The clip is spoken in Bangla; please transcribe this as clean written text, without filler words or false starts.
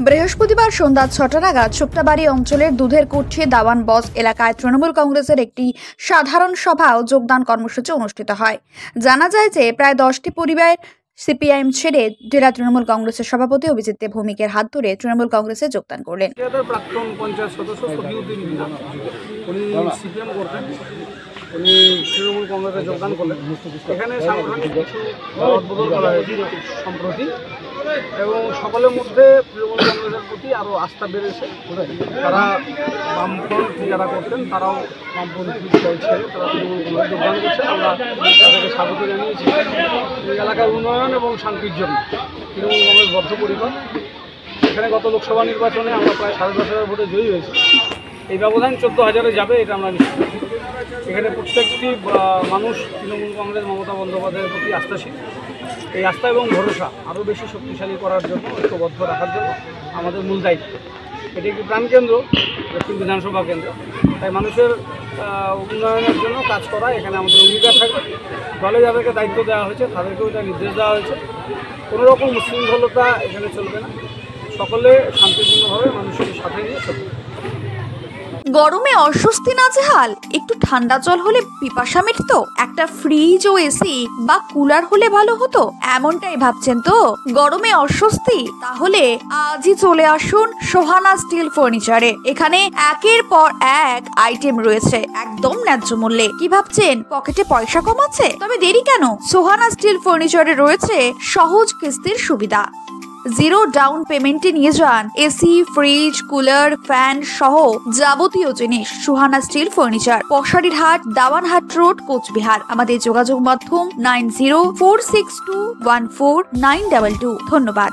বৃহস্পতিবার সন্ধ্যা ৬টা নাগাদ শুক্তাবাড়ি অঞ্চলের দুধের কুঠি দাওয়ান বস এলাকায় তৃণমূল কংগ্রেসের একটি সাধারণ সভা ও যোগদান কর্মসূচি অনুষ্ঠিত হয়। জানা যায় যে প্রায় 10টি পরিবার সিপিআইএম ছেড়ে জেলা তৃণমূল কংগ্রেসের সভাপতি অভিজিৎ দেব ভৌমিকের হাত ধরে তৃণমূল কংগ্রেসে যোগদান করলেন। প্রাক্তন পঞ্চায়েত সদস্য সফিউদ্দিন মিনা উনি সিপিএম করতেন, উনি তৃণমূল কংগ্রেসে যোগদান করলেন। এখানে সাংগঠনিক কিছু বদল করা হয়েছে সম্প্রতি, এবং সকলের মধ্যে তৃণমূল কংগ্রেসের প্রতি আরও আস্থা বেড়েছে। তারা বামপন্থী যারা করতেন তারাও বামপন্থী ছেড়ে তারা তৃণমূল কংগ্রেসে যোগদান করছে। আমরা তাদেরকে স্বাগত জানিয়েছি। এই এলাকার উন্নয়ন এবং শান্তির জন্য তৃণমূল কংগ্রেস বদ্ধপরিকর। এখানে গত লোকসভা নির্বাচনে আমরা প্রায় 10,500 ভোটে জয়ী হয়েছি। এই ব্যবধান 14,000-এ যাবে, এটা আমরা নিশ্চিত। এখানে প্রত্যেকটি মানুষ তৃণমূল কংগ্রেস মমতা বন্দ্যোপাধ্যায়ের প্রতি আস্থাশীল। এই আস্থা এবং ভরসা আরও বেশি শক্তিশালী করার জন্য, ঐক্যবদ্ধ রাখার জন্য আমাদের মূল দায়িত্ব। এটি একটি প্রাণকেন্দ্র, দক্ষিণ বিধানসভা কেন্দ্র, তাই মানুষের উন্নয়নের জন্য কাজ করা এখানে আমাদের অঙ্গীকার থাকবে। দলে যাদেরকে দায়িত্ব দেওয়া হয়েছে তাদেরকেও এটা নির্দেশ দেওয়া হয়েছে। কোনো রকম উচ্ছৃঙ্খলতা এখানে চলবে না, সকলে শান্তিপূর্ণভাবে মানুষের সাথে নিয়ে চলবে। গরমে অস্বস্তি নাজেহাল, একটু ঠান্ডা জল হলে পিপাসা মিটতো, একটা ফ্রিজ ও এসি বা কুলার হলে ভালো হতো, এমনটাই ভাবছেন তো? গরমে অস্বস্তি? তাহলে আজই চলে আসুন সোহানা স্টিল ফার্নিচারে। এখানে একের পর এক আইটেম রয়েছে একদম ন্যায্য মূল্যে। কি ভাবছেন পকেটে পয়সা কম আছে? তবে দেরি কেন? সোহানা স্টিল ফার্নিচারে রয়েছে সহজ কিস্তির সুবিধা। 0 ডাউন পেমেন্টে নিয়ে যান এসি, ফ্রিজ, কুলার, ফ্যান সহ যাবতীয় জিনিস। সোহানা স্টিল ফার্নিচার, পশারির হাট, দাওয়ানহাট রোড, কোচবিহার। আমাদের যোগাযোগ মাধ্যম 9046214922। ধন্যবাদ।